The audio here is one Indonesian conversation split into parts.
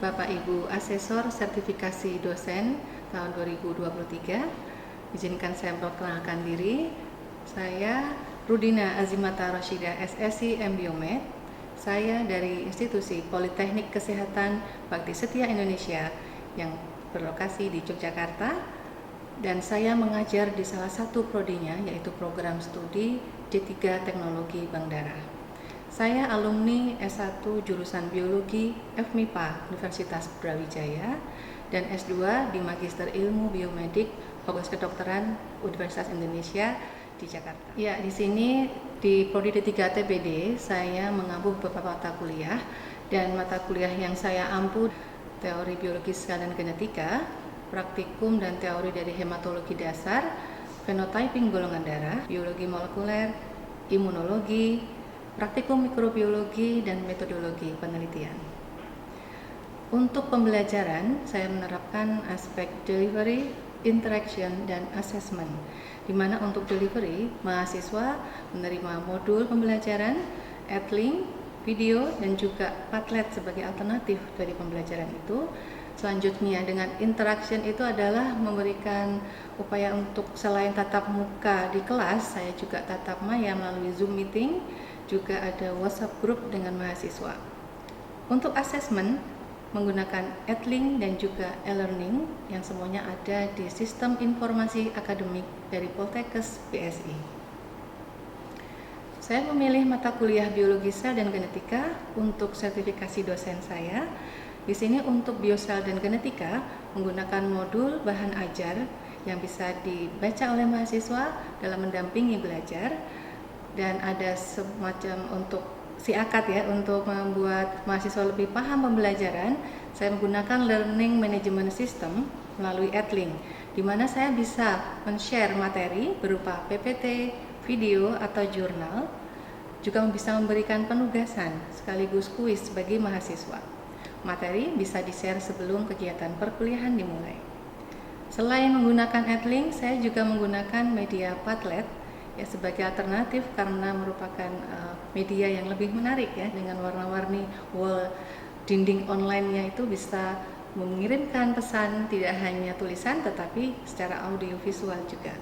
Bapak Ibu Asesor Sertifikasi Dosen tahun 2023. Izinkan saya memperkenalkan diri. Saya Rudina Azimata Rashidah SSI MBiomed. Saya dari Institusi Politeknik Kesehatan Bakti Setia Indonesia yang berlokasi di Yogyakarta, dan saya mengajar di salah satu prodinya, yaitu program studi D3 Teknologi Bank Darah. Saya alumni S1 jurusan Biologi FMIPA Universitas Brawijaya dan S2 di Magister Ilmu Biomedik Fakultas Kedokteran Universitas Indonesia di Jakarta. Ya, di sini di Prodi D3 TBD saya mengampu beberapa mata kuliah, dan mata kuliah yang saya ampu teori biologi sel dan genetika, praktikum dan teori dari hematologi dasar, phenotyping golongan darah, biologi molekuler, imunologi, praktikum mikrobiologi, dan metodologi penelitian. Untuk pembelajaran, saya menerapkan aspek delivery, interaction, dan assessment, di mana untuk delivery, mahasiswa menerima modul pembelajaran, adlink, video, dan juga Padlet sebagai alternatif dari pembelajaran itu. Selanjutnya dengan interaction itu adalah memberikan upaya untuk selain tatap muka di kelas, saya juga tatap maya melalui Zoom meeting, juga ada WhatsApp group dengan mahasiswa. Untuk assessment menggunakan Adlink dan juga e-learning yang semuanya ada di Sistem Informasi Akademik dari Poltekkes BSI. Saya memilih mata kuliah biologi sel dan genetika untuk sertifikasi dosen saya. Di sini untuk biosel dan genetika menggunakan modul bahan ajar yang bisa dibaca oleh mahasiswa dalam mendampingi belajar, dan ada semacam untuk siakat ya, untuk membuat mahasiswa lebih paham pembelajaran. Saya menggunakan learning management system melalui Adlink, di mana saya bisa men-share materi berupa PPT, video, atau jurnal, juga bisa memberikan penugasan sekaligus kuis bagi mahasiswa. Materi bisa di-share sebelum kegiatan perkuliahan dimulai. Selain menggunakan Adlink, saya juga menggunakan media Padlet ya sebagai alternatif, karena merupakan media yang lebih menarik ya, dengan warna-warni wall dinding online-nya itu bisa mengirimkan pesan tidak hanya tulisan tetapi secara audio visual juga.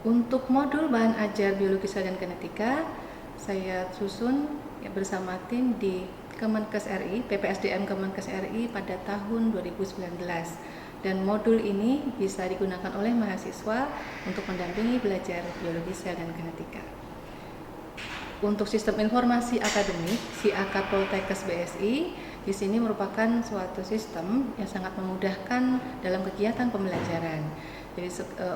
Untuk modul bahan ajar biologi sel dan genetika saya susun ya, bersama tim di Kemenkes RI, PPSDM Kemenkes RI pada tahun 2019. Dan modul ini bisa digunakan oleh mahasiswa untuk mendampingi belajar biologi sel dan genetika. Untuk sistem informasi akademik, SIAKA Poltekkes BSI, di sini merupakan suatu sistem yang sangat memudahkan dalam kegiatan pembelajaran. Jadi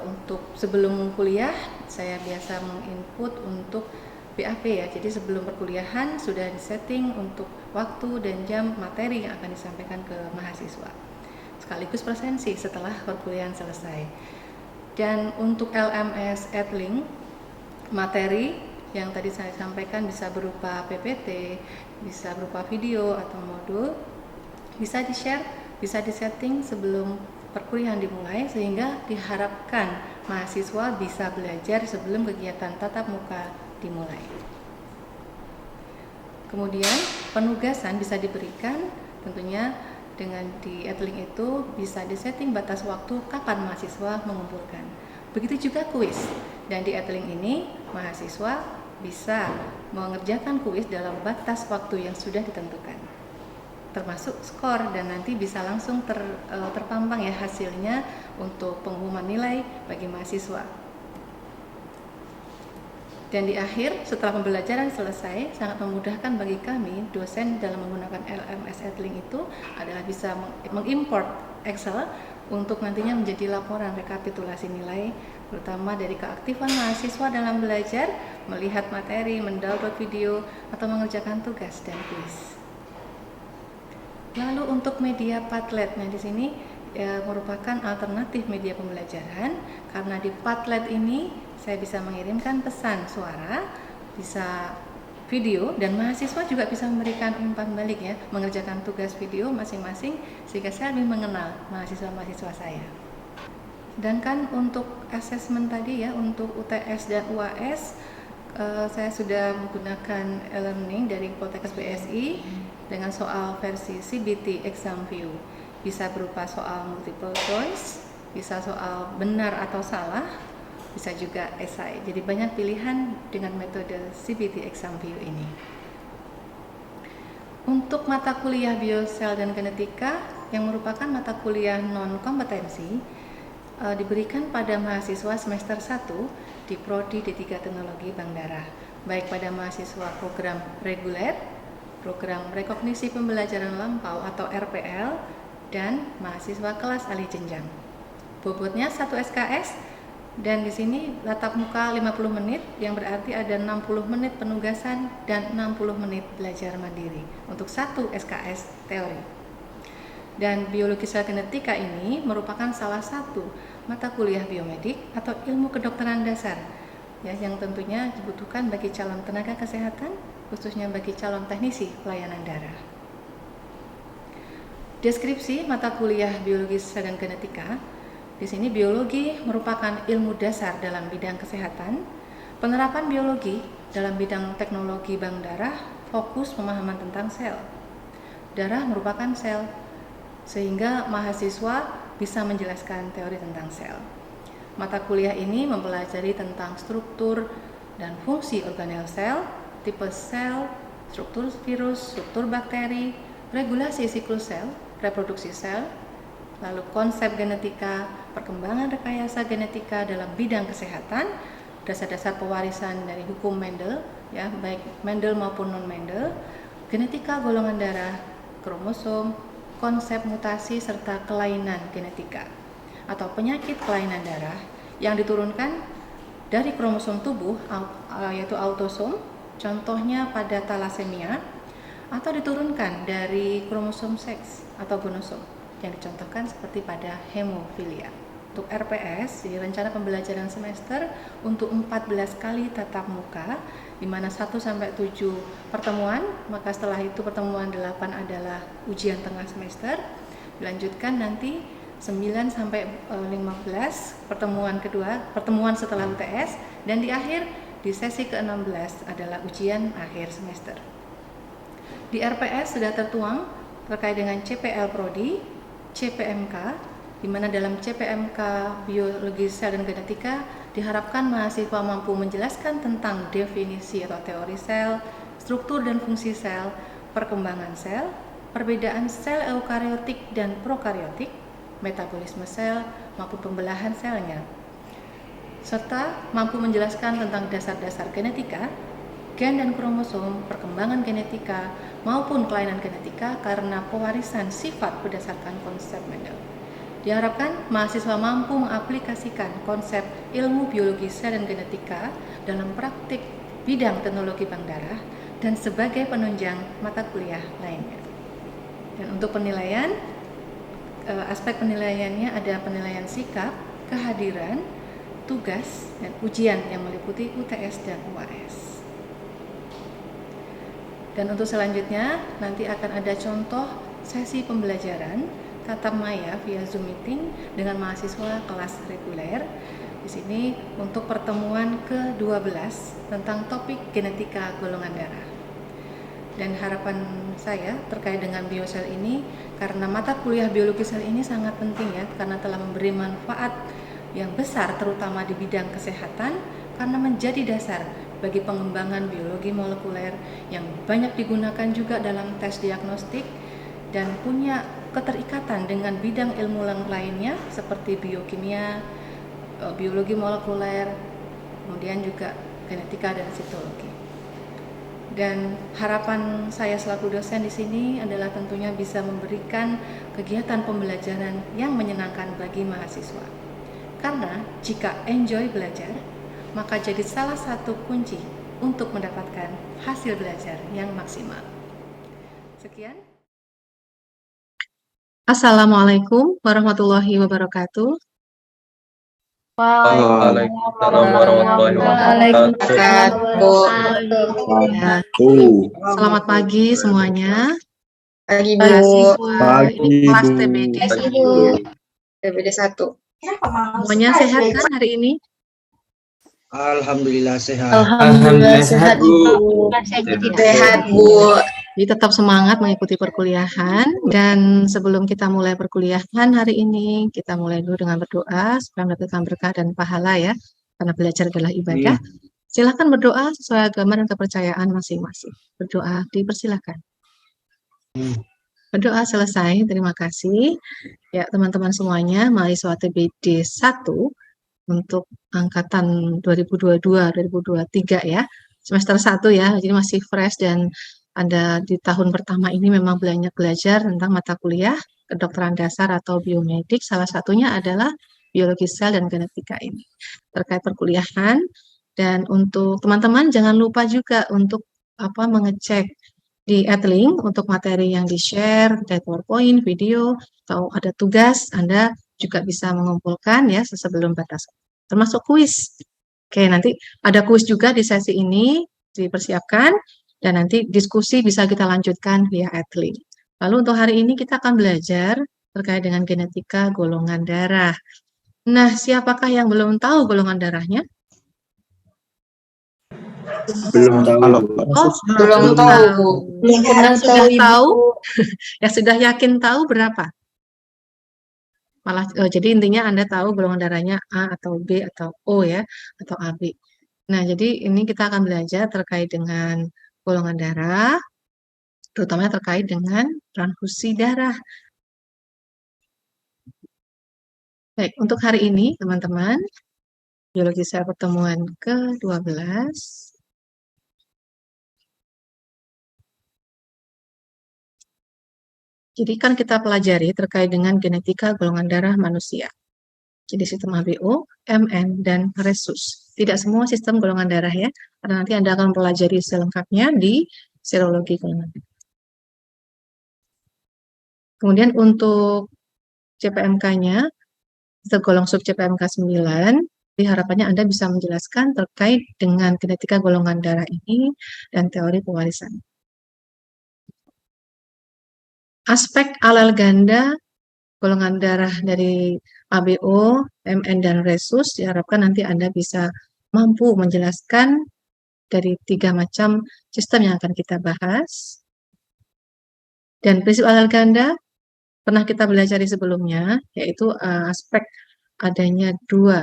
untuk sebelum kuliah, saya biasa menginput untuk BAP ya. Jadi sebelum perkuliahan sudah disetting untuk waktu dan jam materi yang akan disampaikan ke mahasiswa, sekaligus presensi setelah perkuliahan selesai. Dan untuk LMS Adlink, materi yang tadi saya sampaikan bisa berupa PPT, bisa berupa video atau modul, bisa di-share, bisa di-setting sebelum perkuliahan dimulai, sehingga diharapkan mahasiswa bisa belajar sebelum kegiatan tatap muka dimulai. Kemudian penugasan bisa diberikan tentunya dengan di Adlink itu bisa disetting batas waktu kapan mahasiswa mengumpulkan. Begitu juga kuis. Dan di Adlink ini mahasiswa bisa mengerjakan kuis dalam batas waktu yang sudah ditentukan, termasuk skor, dan nanti bisa langsung terpampang ya hasilnya untuk pengumuman nilai bagi mahasiswa. Dan di akhir, setelah pembelajaran selesai, sangat memudahkan bagi kami dosen dalam menggunakan LMS Adlink itu adalah bisa mengimport Excel untuk nantinya menjadi laporan rekapitulasi nilai, terutama dari keaktifan mahasiswa dalam belajar, melihat materi, mendownload video, atau mengerjakan tugas dan kuis. Lalu untuk media Padlet, nah di sini merupakan alternatif media pembelajaran, karena di Padlet ini saya bisa mengirimkan pesan suara, bisa video, dan mahasiswa juga bisa memberikan umpan balik ya, mengerjakan tugas video masing-masing, sehingga saya lebih mengenal mahasiswa-mahasiswa saya. Sedangkan untuk asesmen tadi ya, untuk UTS dan UAS saya sudah menggunakan e-learning dari Poltekkes BSI dengan soal versi CBT Exam View. Bisa berupa soal multiple choice, bisa soal benar atau salah, bisa juga esai. Jadi banyak pilihan dengan metode CBT Exam View ini. Untuk mata kuliah biosel dan genetika yang merupakan mata kuliah non-kompetensi, diberikan pada mahasiswa semester 1 di Prodi D3 Teknologi Bank Darah, baik pada mahasiswa program reguler, program rekognisi pembelajaran lampau atau RPL, dan mahasiswa kelas alih jenjang. Bobotnya 1 SKS, dan di sini tatap muka 50 menit, yang berarti ada 60 menit penugasan dan 60 menit belajar mandiri untuk 1 SKS teori. Dan biologi sel genetika ini merupakan salah satu mata kuliah biomedik atau ilmu kedokteran dasar ya, yang tentunya dibutuhkan bagi calon tenaga kesehatan, khususnya bagi calon teknisi pelayanan darah. Deskripsi mata kuliah biologi sel dan genetika. Di sini biologi merupakan ilmu dasar dalam bidang kesehatan. Penerapan biologi dalam bidang teknologi bank darah fokus pemahaman tentang sel. Darah merupakan sel, sehingga mahasiswa bisa menjelaskan teori tentang sel. Mata kuliah ini mempelajari tentang struktur dan fungsi organel sel, tipe sel, struktur virus, struktur bakteri, regulasi siklus sel, reproduksi sel, lalu konsep genetika, perkembangan rekayasa genetika dalam bidang kesehatan, dasar-dasar pewarisan dari hukum Mendel, ya, baik Mendel maupun non-Mendel, genetika golongan darah, kromosom, konsep mutasi serta kelainan genetika atau penyakit kelainan darah yang diturunkan dari kromosom tubuh, yaitu autosom, contohnya pada thalassemia, atau diturunkan dari kromosom seks atau gonosom yang dicontohkan seperti pada hemofilia. Untuk RPS, di rencana pembelajaran semester untuk 14 kali tatap muka, di mana 1-7 pertemuan, maka setelah itu pertemuan 8 adalah ujian tengah semester, dilanjutkan nanti 9-15 pertemuan kedua, pertemuan setelah UTS, dan di akhir di sesi ke-16 adalah ujian akhir semester. Di RPS sudah tertuang terkait dengan CPL Prodi, CPMK, di mana dalam CPMK biologi sel dan genetika diharapkan mahasiswa mampu menjelaskan tentang definisi atau teori sel, struktur dan fungsi sel, perkembangan sel, perbedaan sel eukariotik dan prokariotik, metabolisme sel maupun pembelahan selnya, serta mampu menjelaskan tentang dasar-dasar genetika, gen dan kromosom, perkembangan genetika maupun kelainan genetika karena pewarisan sifat berdasarkan konsep Mendel. Diharapkan mahasiswa mampu mengaplikasikan konsep ilmu biologi sel dan genetika dalam praktik bidang teknologi bank darah dan sebagai penunjang mata kuliah lainnya. Dan untuk penilaian, aspek penilaiannya ada penilaian sikap, kehadiran, tugas, dan ujian yang meliputi UTS dan UAS. Dan untuk selanjutnya nanti akan ada contoh sesi pembelajaran tatap maya via Zoom meeting dengan mahasiswa kelas reguler. Di sini untuk pertemuan ke-12 tentang topik genetika golongan darah. Dan harapan saya terkait dengan biosel ini, karena mata kuliah biologi sel ini sangat penting ya, karena telah memberi manfaat yang besar terutama di bidang kesehatan, karena menjadi dasar bagi pengembangan biologi molekuler yang banyak digunakan juga dalam tes diagnostik dan punya keterikatan dengan bidang ilmu lainnya seperti biokimia, biologi molekuler, kemudian juga genetika dan sitologi. Dan harapan saya selaku dosen di sini adalah tentunya bisa memberikan kegiatan pembelajaran yang menyenangkan bagi mahasiswa. Karena jika enjoy belajar, maka jadi salah satu kunci untuk mendapatkan hasil belajar yang maksimal. Sekian. Assalamualaikum warahmatullahi wabarakatuh. Waalaikumsalam warahmatullahi wabarakatuh. Selamat pagi semuanya. Pagi, Bu. Mahasiswa ini kelas TBD 1. TBD 1. Semuanya sehat kan hari ini? Alhamdulillah sehat. Alhamdulillah sehat Ibu. Sehat, Bu. Jadi tetap semangat mengikuti perkuliahan, dan sebelum kita mulai perkuliahan hari ini, kita mulai dulu dengan berdoa supaya mendapatkan berkah dan pahala ya, karena belajar adalah ibadah. Silakan berdoa sesuai agama dan kepercayaan masing-masing. Berdoa, dipersilakan. Berdoa selesai, terima kasih. Ya, teman-teman semuanya, mahasiswa TBD 1 untuk angkatan 2022-2023 ya, semester 1 ya, jadi masih fresh dan Anda di tahun pertama ini memang banyak belajar tentang mata kuliah kedokteran dasar atau biomedik, salah satunya adalah biologi sel dan genetika ini terkait perkuliahan. Dan untuk teman-teman jangan lupa juga untuk mengecek di Adlink untuk materi yang di-share, dari PowerPoint, video, atau ada tugas, Anda juga bisa mengumpulkan ya sebelum batas. Termasuk kuis. Oke, nanti ada kuis juga di sesi ini, dipersiapkan, dan nanti diskusi bisa kita lanjutkan via Adlink. Lalu untuk hari ini kita akan belajar terkait dengan genetika golongan darah. Nah, siapakah yang belum tahu golongan darahnya? Belum tahu. Oh, Belum tahu, Bu. Belum pernah yang sudah tahu Ibu. tahu, yang sudah yakin tahu berapa? Malah jadi intinya Anda tahu golongan darahnya A atau B atau O ya, atau AB. Nah, jadi ini kita akan belajar terkait dengan golongan darah, terutama terkait dengan transfusi darah. Baik, untuk hari ini teman-teman, biologi sel pertemuan ke-12. Jadi kan kita pelajari terkait dengan genetika golongan darah manusia. Jadi sistem ABO, MN, dan Rhesus. Tidak semua sistem golongan darah ya, karena nanti Anda akan pelajari selengkapnya di serologi golongan darah. Kemudian untuk CPMK-nya, tergolong sub CPMK 9, harapannya Anda bisa menjelaskan terkait dengan genetika golongan darah ini dan teori pewarisan. Aspek alel ganda golongan darah dari ABO, MN, dan Rhesus diharapkan nanti Anda bisa mampu menjelaskan dari 3 macam sistem yang akan kita bahas. Dan prinsip alel ganda pernah kita belajar sebelumnya, yaitu aspek adanya 2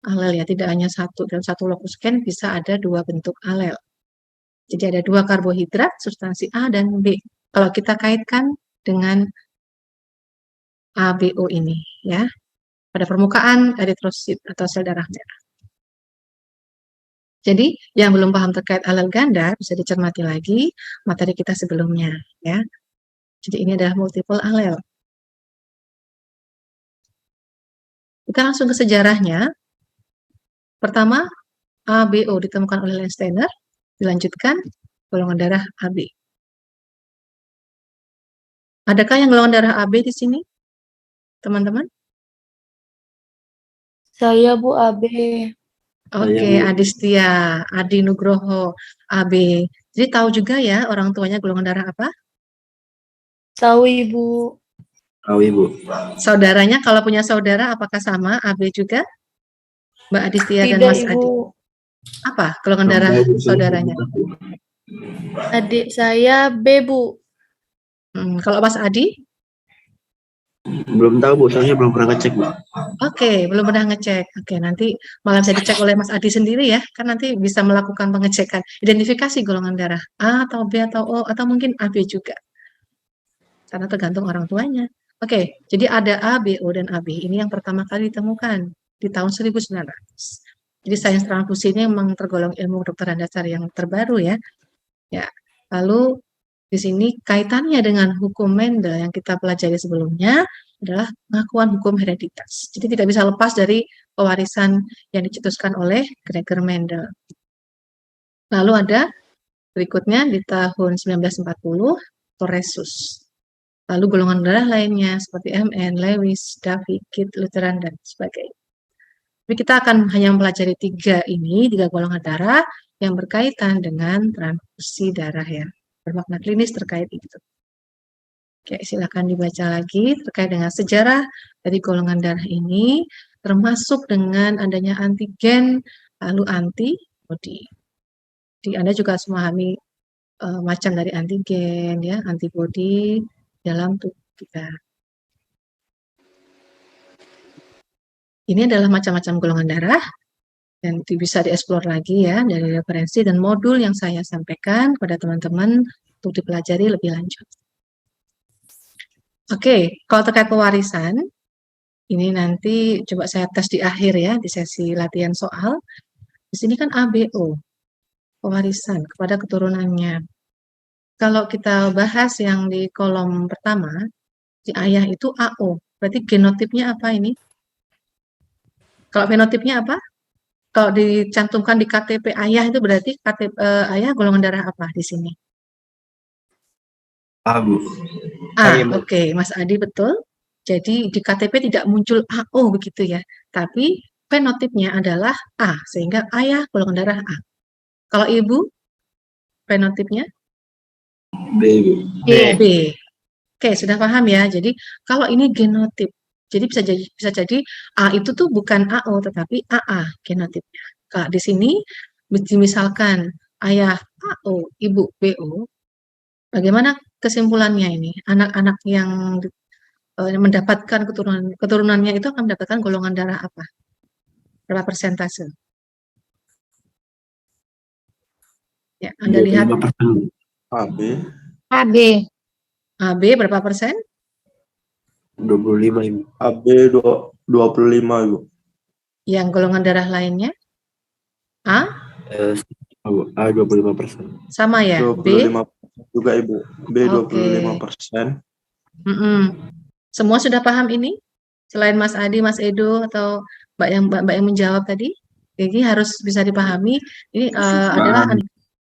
alel ya, tidak hanya satu. Dalam satu lokus gen bisa ada 2 bentuk alel. Jadi ada 2 karbohidrat, substansi A dan B. Kalau kita kaitkan dengan ABO ini ya, pada permukaan eritrosit atau sel darah merah. Jadi yang belum paham terkait alel ganda bisa dicermati lagi materi kita sebelumnya ya. Jadi ini adalah multiple alel. Kita langsung ke sejarahnya. Pertama, ABO ditemukan oleh Landsteiner, dilanjutkan golongan darah AB. Adakah yang golongan darah AB di sini? Teman-teman? Saya Bu AB. Oke, Adistia, Adi Nugroho, AB. Jadi tahu juga ya orang tuanya golongan darah apa? Tahu Ibu. Tahu, Ibu. Saudaranya kalau punya saudara apakah sama AB juga? Mbak Adistia dan Tidak Mas Adi. Ibu. Apa golongan darah saudaranya? Adik saya B Bu. Kalau Mas Adi? Belum tahu, Bu. Soalnya belum pernah ngecek, Bu. Oke, belum pernah ngecek. Oke, nanti malah bisa dicek oleh Mas Adi sendiri ya. Kan nanti bisa melakukan pengecekan. Identifikasi golongan darah A atau B atau O atau mungkin AB juga. Karena tergantung orang tuanya. Oke, jadi ada A, B, O, dan AB. Ini yang pertama kali ditemukan di tahun 1900. Jadi sains transfusi ini memang tergolong ilmu kedokteran dasar yang terbaru ya. Ya, lalu di sini kaitannya dengan hukum Mendel yang kita pelajari sebelumnya adalah pengakuan hukum hereditas. Jadi tidak bisa lepas dari pewarisan yang dicetuskan oleh Gregor Mendel. Lalu ada berikutnya di tahun 1940 Rhesus. Lalu golongan darah lainnya seperti MN, Lewis, Davy, Kidd, Lutheran, dan sebagainya. Tapi kita akan hanya mempelajari 3 golongan darah yang berkaitan dengan transfusi darah ya. Bermakna klinis terkait itu. Oke, silakan dibaca lagi terkait dengan sejarah dari golongan darah ini, termasuk dengan adanya antigen lalu antibodi. Jadi Anda juga harus memahami macam dari antigen, ya, antibodi dalam tubuh kita. Ini adalah macam-macam golongan darah dan bisa dieksplor lagi ya dari referensi dan modul yang saya sampaikan kepada teman-teman untuk dipelajari lebih lanjut. Oke, kalau terkait pewarisan, ini nanti coba saya tes di akhir ya, di sesi latihan soal. Di sini kan ABO, pewarisan kepada keturunannya. Kalau kita bahas yang di kolom pertama, di ayah itu AO, berarti genotipnya apa ini? Kalau fenotipnya apa? Kalau dicantumkan di KTP ayah itu berarti KTP ayah golongan darah apa di sini? A, Bu. Oke, Mas Adi betul. Jadi di KTP tidak muncul AO begitu ya, tapi fenotipnya adalah A, sehingga ayah golongan darah A. Kalau ibu, fenotipnya B, Bu. B. Oke, sudah paham ya. Jadi kalau ini genotip, jadi bisa jadi A itu tuh bukan AO tetapi AA genotipnya. Kalau di sini misalkan ayah AO, ibu BO, bagaimana kesimpulannya ini? Anak-anak yang mendapatkan keturunannya itu akan mendapatkan golongan darah apa? Berapa persentase? Ya, Anda lihat 25%. AB. AB. AB berapa persen? 25, Ibu. AB 25, Ibu. Yang golongan darah lainnya? A? Bu. A 25%. Sama ya? B? 25% juga, Ibu. B Oke. 25%. Semua sudah paham ini? Selain Mas Adi, Mas Edo, atau Mbak yang menjawab tadi? Jadi harus bisa dipahami. Ini adalah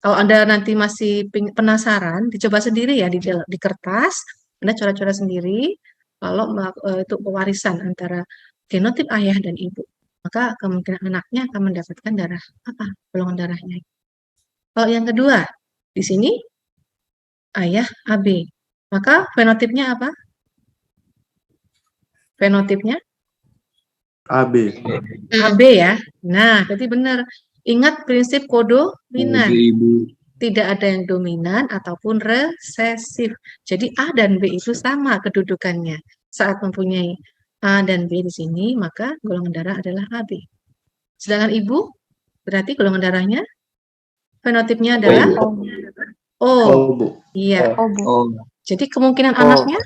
kalau Anda nanti masih penasaran, dicoba sendiri ya di kertas. Anda coret-coret sendiri. Kalau itu pewarisan antara genotip ayah dan ibu, maka kemungkinan anaknya akan mendapatkan darah apa? Golongan darahnya. Kalau yang kedua, di sini ayah AB. Maka fenotipnya apa? Fenotipnya AB. AB ya. Nah, berarti benar. Ingat prinsip kodominan. Ibu. Tidak ada yang dominan ataupun resesif. Jadi A dan B itu sama kedudukannya. Saat mempunyai A dan B di sini, maka golongan darah adalah AB. Sedangkan ibu, berarti golongan darahnya, fenotipnya adalah O. Bu. Iya. Oh, Jadi kemungkinan anaknya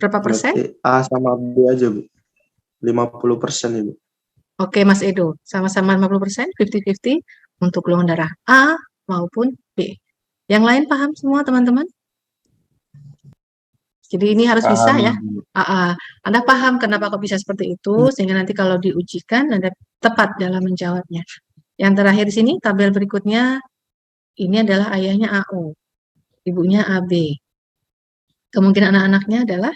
berapa persen? Berarti A sama B aja, Bu. 50%, Ibu. Oke, Mas Edo, sama-sama 50%, 50-50 untuk golongan darah A maupun B. Yang lain paham semua, teman-teman? Jadi ini harus bisa ya. Anda paham kenapa kok bisa seperti itu, sehingga nanti kalau diujikan Anda tepat dalam menjawabnya. Yang terakhir di sini, tabel berikutnya, ini adalah ayahnya AO, ibunya AB. Kemungkinan anak-anaknya adalah,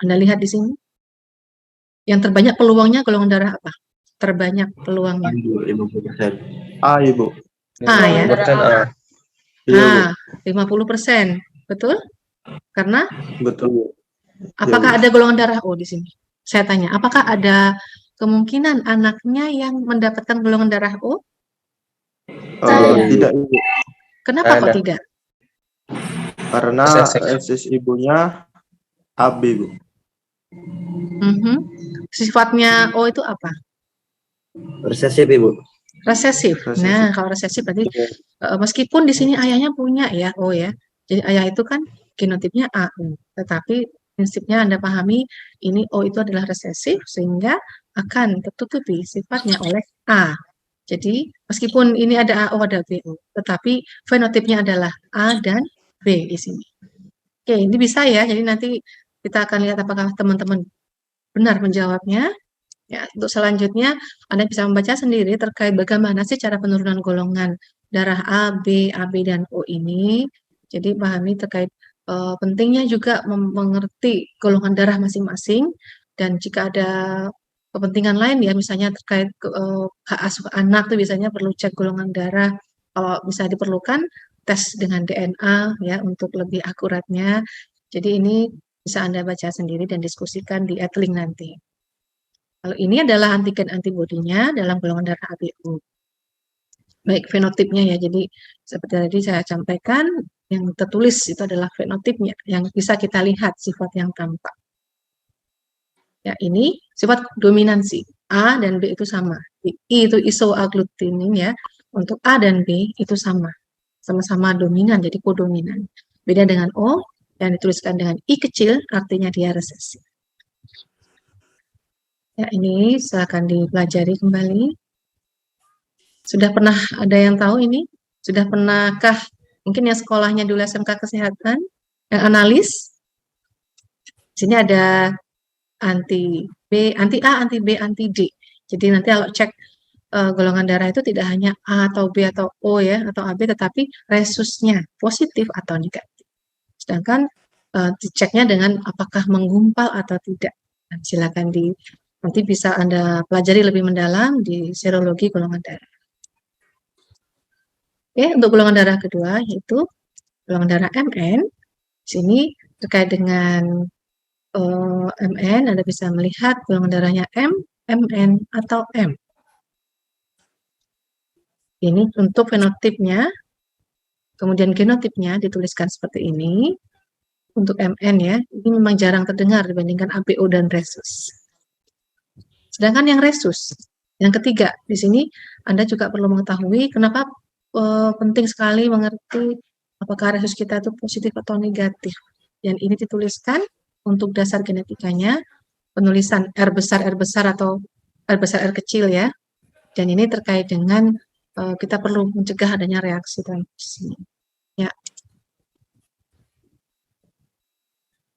Anda lihat di sini, yang terbanyak peluangnya golongan darah apa? Terbanyak peluangnya. 50%. A, Ibu. A ya. Iya, Bu. 50%. Betul? Karena Betul, Bu. apakah ada golongan darah O di sini? Saya tanya, apakah ada kemungkinan anaknya yang mendapatkan golongan darah O? Tidak, Ibu. Kenapa kok tidak? Karena SS ibunya AB, Bu. Sifatnya O itu apa? Resesif, Ibu. Resesif. Nah, kalau resesif berarti meskipun di sini ayahnya punya ya O ya. Jadi ayah itu kan genotipnya AU, tetapi prinsipnya Anda pahami ini O itu adalah resesif sehingga akan tertutupi sifatnya oleh A. Jadi meskipun ini ada AO ada BO, tetapi fenotipnya adalah A dan B di sini. Oke, ini bisa ya. Jadi nanti kita akan lihat apakah teman-teman benar menjawabnya. Ya, untuk selanjutnya Anda bisa membaca sendiri terkait bagaimana sih cara penurunan golongan darah A, B, AB dan O ini. Jadi pahami terkait pentingnya juga mengerti golongan darah masing-masing, dan jika ada kepentingan lain ya misalnya terkait hak asuh anak tuh biasanya perlu cek golongan darah. Kalau bisa diperlukan tes dengan DNA ya untuk lebih akuratnya. Jadi ini bisa Anda baca sendiri dan diskusikan di Edlink nanti. Kalau ini adalah antigen antibodinya dalam golongan darah ABO. Baik fenotipnya ya, jadi seperti tadi saya sampaikan, yang tertulis itu adalah fenotipnya, yang bisa kita lihat sifat yang tampak. Ya, ini sifat dominansi. A dan B itu sama. I itu isoagglutinin ya. Untuk A dan B itu sama. Sama-sama dominan, jadi kodominan. Beda dengan O, yang dituliskan dengan I kecil, artinya dia resesi. Ya, ini silakan dipelajari kembali. Sudah pernah ada yang tahu ini? Sudah pernahkah mungkin yang sekolahnya dulu SMK Kesehatan, yang analis? Di sini ada anti B, anti A, anti B, anti D. Jadi nanti kalau cek golongan darah itu tidak hanya A atau B atau O ya, atau AB, tetapi resusnya positif atau negatif. Sedangkan diceknya dengan apakah menggumpal atau tidak. Nah, silakan nanti bisa Anda pelajari lebih mendalam di serologi golongan darah. Oke, untuk golongan darah kedua yaitu golongan darah MN. Di sini terkait dengan MN, Anda bisa melihat golongan darahnya M, MN, atau M. Ini untuk fenotipnya, kemudian genotipnya dituliskan seperti ini. Untuk MN ya, ini memang jarang terdengar dibandingkan ABO dan resus. Sedangkan yang resus, yang ketiga, di sini Anda juga perlu mengetahui kenapa penting sekali mengerti apakah resus kita itu positif atau negatif. Dan ini dituliskan untuk dasar genetikanya, penulisan R besar atau R besar R kecil ya. Dan ini terkait dengan kita perlu mencegah adanya reaksi transfusi. Ya.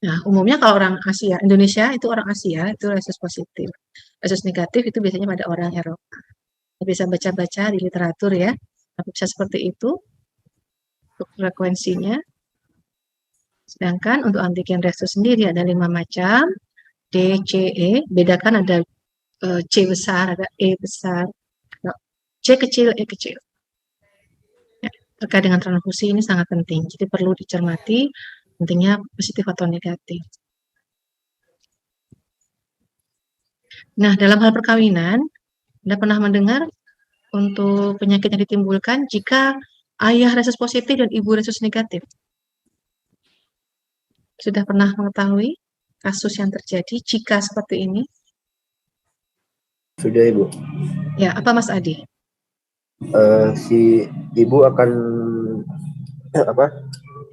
Nah, umumnya kalau orang Asia, Indonesia itu orang Asia itu resus positif. Resus negatif itu biasanya pada orang Eropa. Bisa baca-baca di literatur ya, bisa seperti itu untuk frekuensinya. Sedangkan untuk antigen resus sendiri ada 5 macam, D, C, E. Bedakan ada C besar, ada E besar, C kecil, E kecil. Ya, terkait dengan transfusi ini sangat penting, jadi perlu dicermati pentingnya positif atau negatif. Nah, dalam hal perkawinan, Anda pernah mendengar untuk penyakit yang ditimbulkan jika ayah resus positif dan ibu resus negatif? Sudah pernah mengetahui kasus yang terjadi jika seperti ini? Sudah, Ibu. Ya, apa Mas Adi? Si ibu akan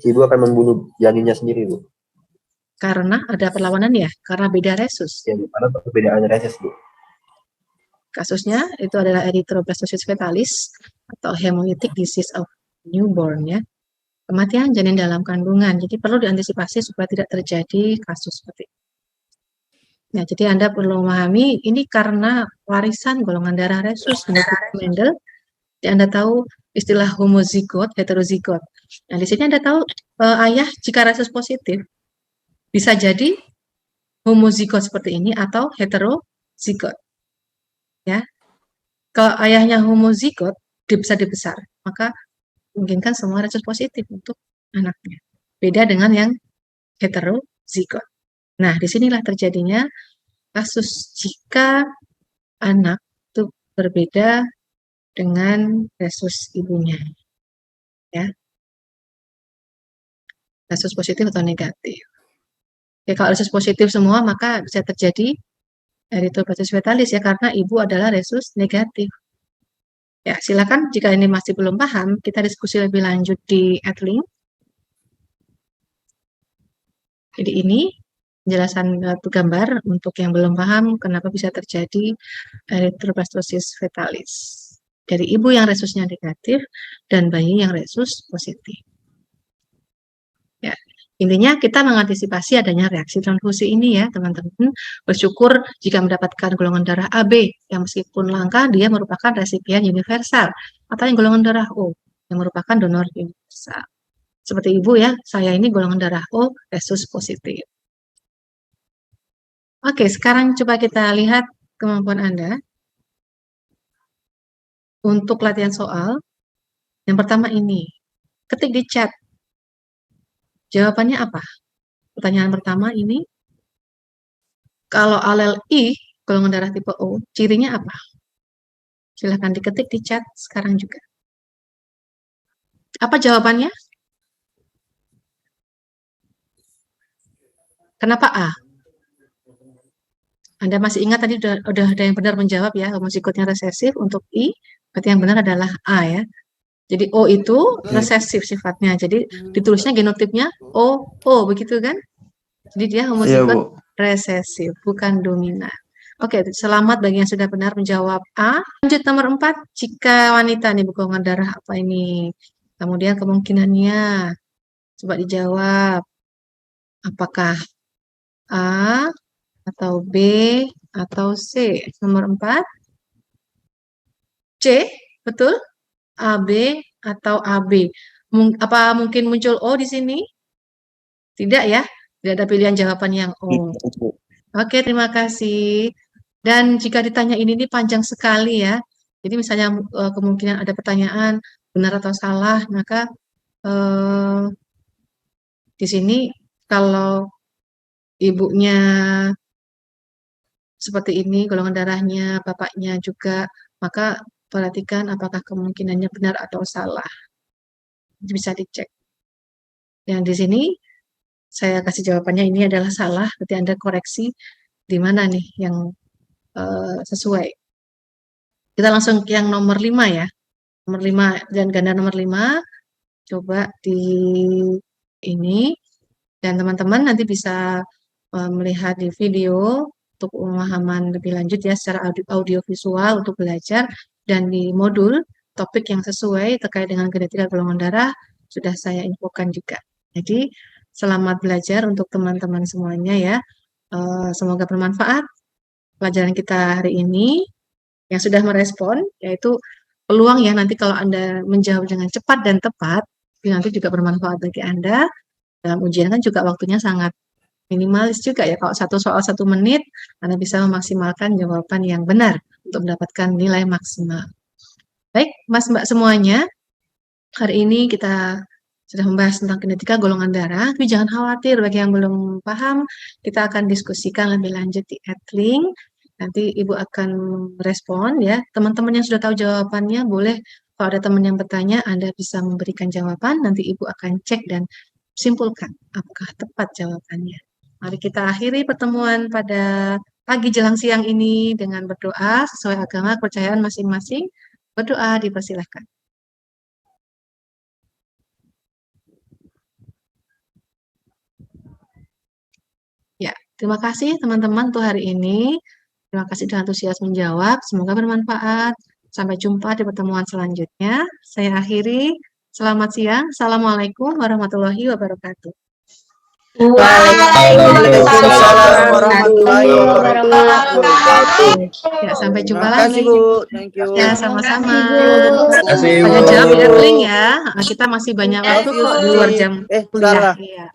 Si ibu akan membunuh janinnya sendiri, Bu. Karena ada perlawanan ya, karena beda resus. Ya, karena perbedaan resus, Bu. Kasusnya itu adalah erythroblastosis fetalis atau hemolytic disease of newborn ya. Kematian janin dalam kandungan. Jadi perlu diantisipasi supaya tidak terjadi kasus seperti ini. Nah, jadi Anda perlu memahami ini karena warisan golongan darah resus menurut Mendel. Jadi Anda tahu istilah homozigot, heterozigot. Nah, di sini Anda tahu ayah jika resus positif bisa jadi homozigot seperti ini atau heterozigot. Ya. Kalau ayahnya homozigot bisa dibesar, maka memungkinkan semua resus positif untuk anaknya. Beda dengan yang heterozigot. Nah, disinilah terjadinya kasus jika anak itu berbeda dengan resus ibunya. Ya. Resus positif atau negatif. Ya, kalau resus positif semua, maka bisa terjadi erythroblastosis fetalis ya, karena ibu adalah resus negatif. Ya, silakan jika ini masih belum paham, kita diskusi lebih lanjut di Adlink. Jadi ini penjelasan gambar untuk yang belum paham kenapa bisa terjadi erythroblastosis fetalis dari ibu yang resusnya negatif dan bayi yang resus positif. Ya, intinya kita mengantisipasi adanya reaksi transfusi ini ya, teman-teman. Bersyukur jika mendapatkan golongan darah AB yang meskipun langka dia merupakan resipien universal, atau yang golongan darah O yang merupakan donor universal. Seperti ibu ya, saya ini golongan darah O resus positif. Oke, sekarang coba kita lihat kemampuan Anda untuk latihan soal. Yang pertama ini, ketik di chat. Jawabannya apa? Pertanyaan pertama ini, kalau alel I golongan darah tipe O. Cirinya apa? Silahkan diketik di chat sekarang juga. Apa jawabannya? Kenapa A? Anda masih ingat tadi udah ada yang benar menjawab ya, homosikotnya resesif. Untuk I, berarti yang benar adalah A ya. Jadi O itu resesif sifatnya. Jadi ditulisnya genotipnya O, begitu kan? Jadi dia Iya, homosikot Bu. resesif, bukan dominan. Oke, selamat bagi yang sudah benar menjawab A. Lanjut nomor 4, jika wanita nih golongan darah apa ini? Kemudian kemungkinannya, coba dijawab. Apakah A atau B atau C? Nomor 4, C, betul? AB atau AB. Apa mungkin muncul O di sini? Tidak ya, tidak ada pilihan jawaban yang O. Oke, terima kasih. Dan jika ditanya ini panjang sekali ya. Jadi misalnya kemungkinan ada pertanyaan benar atau salah, maka di sini kalau ibunya seperti ini, golongan darahnya, bapaknya juga, maka perhatikan apakah kemungkinannya benar atau salah. Bisa dicek. Yang di sini saya kasih jawabannya ini adalah salah, berarti Anda koreksi di mana nih yang sesuai. Kita langsung ke yang nomor 5 ya. Nomor 5 dan ganda nomor 5 coba di ini dan teman-teman nanti bisa melihat di video untuk pemahaman lebih lanjut ya secara audio visual untuk belajar, dan di modul topik yang sesuai terkait dengan genetika golongan darah sudah saya infokan juga. Jadi selamat belajar untuk teman-teman semuanya ya. Semoga bermanfaat pelajaran kita hari ini. Yang sudah merespon yaitu peluang ya nanti kalau Anda menjawab dengan cepat dan tepat nanti juga bermanfaat bagi Anda. Dalam ujian kan juga waktunya sangat minimalis juga ya, kalau satu soal 1 menit Anda bisa memaksimalkan jawaban yang benar untuk mendapatkan nilai maksimal. Baik Mas Mbak semuanya, hari ini kita sudah membahas tentang genetika golongan darah, tapi jangan khawatir bagi yang belum paham, kita akan diskusikan lebih lanjut di Adlink. Nanti Ibu akan respon ya. Teman-teman yang sudah tahu jawabannya boleh, kalau ada teman yang bertanya, Anda bisa memberikan jawaban, nanti Ibu akan cek dan simpulkan apakah tepat jawabannya. Mari kita akhiri pertemuan pada pagi jelang siang ini dengan berdoa sesuai agama kepercayaan masing-masing. Berdoa dipersilahkan. Ya, terima kasih teman-teman untuk hari ini. Terima kasih sudah antusias menjawab. Semoga bermanfaat. Sampai jumpa di pertemuan selanjutnya. Saya akhiri. Selamat siang. Assalamualaikum warahmatullahi wabarakatuh. Waalaikumsalam warahmatullahi wabarakatuh. Ya, sampai jumpa Terima kasih, lagi. Bu. Thank you. Ya, sama-sama. Terima kasih, Bu. Banyak jawab ya, link ya. Kita masih banyak waktu kok di luar jam kuliah. Sarah. Iya.